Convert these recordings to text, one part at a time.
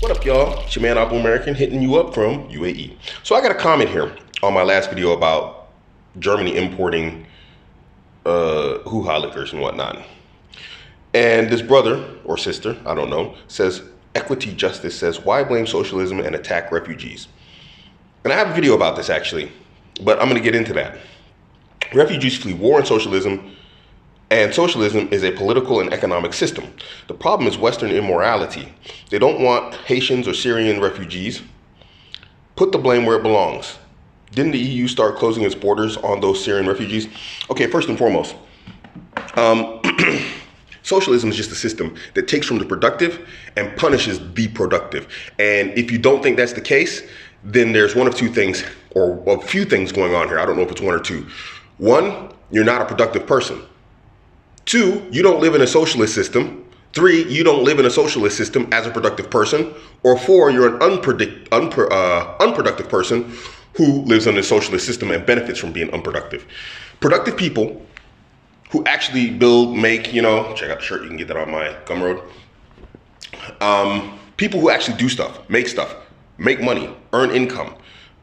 What up, y'all? It's your man Abuamerican hitting you up from UAE. So I got a comment here on my last video about Germany importing hoo-ha liquors and whatnot. And this brother or sister, I don't know, says, Equity Justice says, why blame socialism and attack refugees? And I have a video about this actually, but I'm gonna get into that. Refugees flee war and socialism is a political and economic system. The problem is Western immorality. They don't want Haitians or Syrian refugees. Put the blame where it belongs. Didn't the EU start closing its borders on those Syrian refugees? Okay, first and foremost, socialism is just a system that takes from the productive and punishes the productive. And if you don't think that's the case, then there's one of two things, or a few things going on here. I don't know if it's one or two. One, you're not a productive person. Two, you don't live in a socialist system. Three, you don't live in a socialist system as a productive person. Or four, you're an unproductive person who lives in a socialist system and benefits from being unproductive. Productive people who actually build, make, check out the shirt, you can get that on my Gumroad. People who actually do stuff, make money, earn income,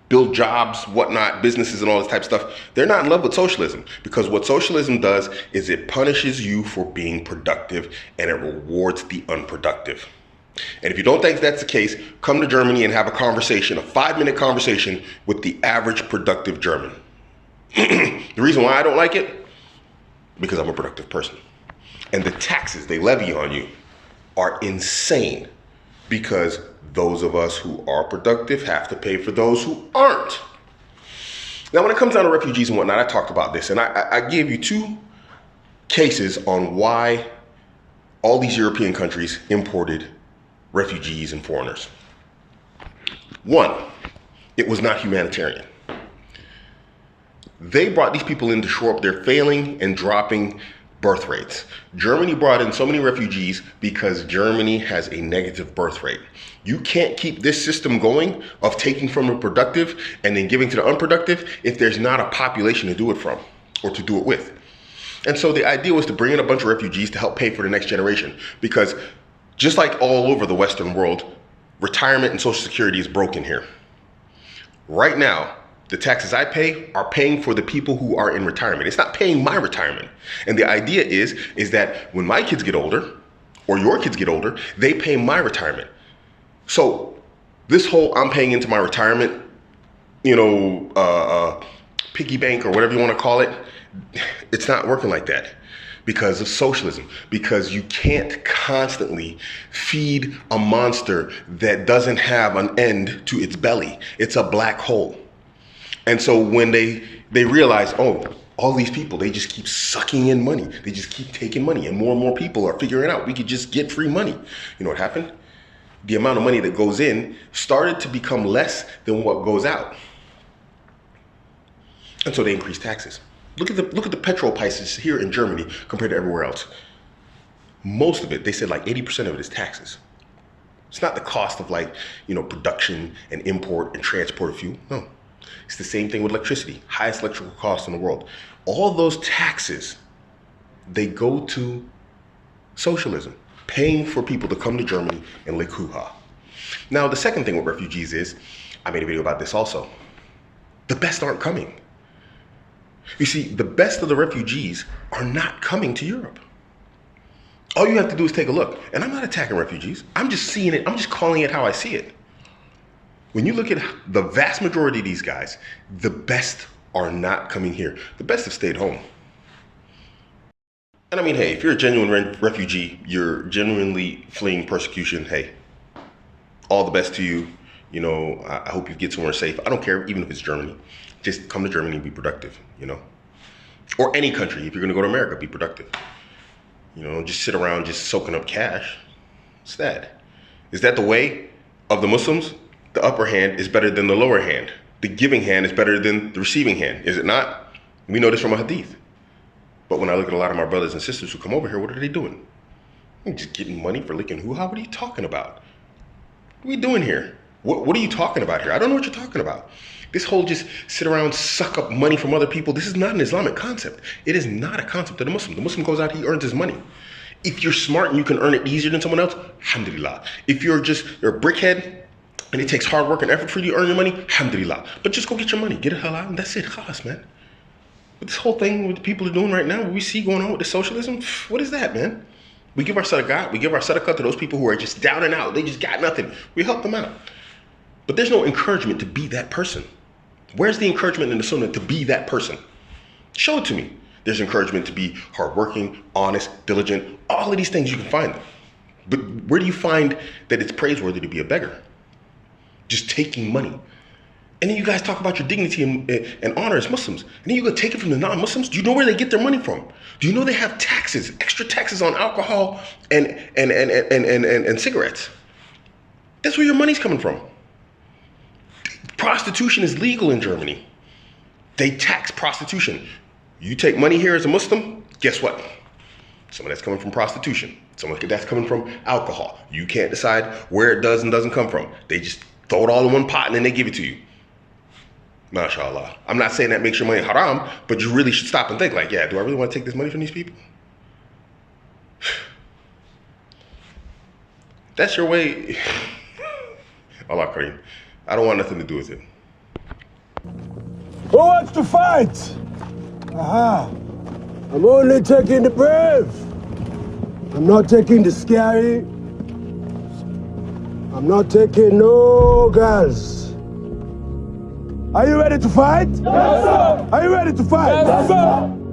build jobs, whatnot, businesses and all this type of stuff, they're not in love with socialism, because what socialism does is it punishes you for being productive and it rewards the unproductive. And if you don't think that's the case, come to Germany and have a conversation, a 5-minute conversation with the average productive German. The reason why I don't like it, because I'm a productive person. And the taxes they levy on you are insane, because those of us who are productive have to pay for those who aren't. Now, when it comes down to refugees and whatnot, I talked about this, and I gave you two cases on why all these European countries imported refugees and foreigners. One, it was not humanitarian. They brought these people in to shore up their failing and dropping birth rates. Germany brought in so many refugees because Germany has a negative birth rate. You can't keep this system going of taking from the productive and then giving to the unproductive if there's not a population to do it from or to do it with. And so the idea was to bring in a bunch of refugees to help pay for the next generation, because just like all over the Western world, retirement and Social Security is broken here. Right now, the taxes I pay are paying for the people who are in retirement. It's not paying my retirement. And the idea is that when my kids get older, or your kids get older, they pay my retirement. So this whole I'm paying into my retirement, piggy bank or whatever you want to call it, it's not working like that because of socialism. Because you can't constantly feed a monster that doesn't have an end to its belly. It's a black hole. And so when they realize, all these people, they just keep sucking in money. They just keep taking money, and more people are figuring out we could just get free money. You know what happened? The amount of money that goes in started to become less than what goes out. And so they increased taxes. Look at the petrol prices here in Germany compared to everywhere else. Most of it, they said like 80% of it is taxes. It's not the cost of production and import and transport of fuel. No. It's the same thing with electricity, highest electrical cost in the world. All those taxes, they go to socialism, paying for people to come to Germany and lick hoo-ha. Now, the second thing with refugees is, I made a video about this also, the best aren't coming. You see, the best of the refugees are not coming to Europe. All you have to do is take a look. And I'm not attacking refugees. I'm just seeing it. I'm just calling it how I see it. When you look at the vast majority of these guys, the best are not coming here. The best have stayed home. And I mean, hey, if you're a genuine refugee, you're genuinely fleeing persecution, hey, all the best to you. I hope you get somewhere safe. I don't care, even if it's Germany. Just come to Germany and be productive, Or any country. If you're gonna go to America, be productive. Just sit around just soaking up cash. What's that? Is that the way of the Muslims? The upper hand is better than the lower hand. The giving hand is better than the receiving hand, is it not? We know this from a hadith. But when I look at a lot of my brothers and sisters who come over here, what are they doing? They're just getting money for licking hoo-ha. What are you talking about? What are we doing here? What are you talking about here? I don't know what you're talking about. This whole just sit around, suck up money from other people, this is not an Islamic concept. It is not a concept of the Muslim. The Muslim goes out, he earns his money. If you're smart and you can earn it easier than someone else, alhamdulillah. If you're a brickhead and it takes hard work and effort for you to earn your money, alhamdulillah. But just go get your money, get it halal, and that's it, khalas, man. But this whole thing what the people are doing right now, what we see going on with the socialism, what is that, man? We give our sadaqah, we give our sadaqah to those people who are just down and out. They just got nothing. We help them out. But there's no encouragement to be that person. Where's the encouragement in the sunnah to be that person? Show it to me. There's encouragement to be hardworking, honest, diligent, all of these things you can find them. But where do you find that it's praiseworthy to be a beggar? Just taking money. And then you guys talk about your dignity and honor as Muslims. And then you go take it from the non-Muslims. Do you know where they get their money from? Do you know they have taxes, extra taxes on alcohol and cigarettes? That's where your money's coming from. Prostitution is legal in Germany. They tax prostitution. You take money here as a Muslim, guess what? Some of that's coming from prostitution. Some of that's coming from alcohol. You can't decide where it does and doesn't come from. They just throw it all in one pot and then they give it to you. MashaAllah. I'm not saying that makes your money haram, but you really should stop and think like, yeah, do I really want to take this money from these people? That's your way. Allah Kareem. I don't want nothing to do with it. Who wants to fight? Aha. I'm only taking the brave. I'm not taking the scary. I'm not taking no girls. Are you ready to fight? Yes, sir. Are you ready to fight? Yes, sir.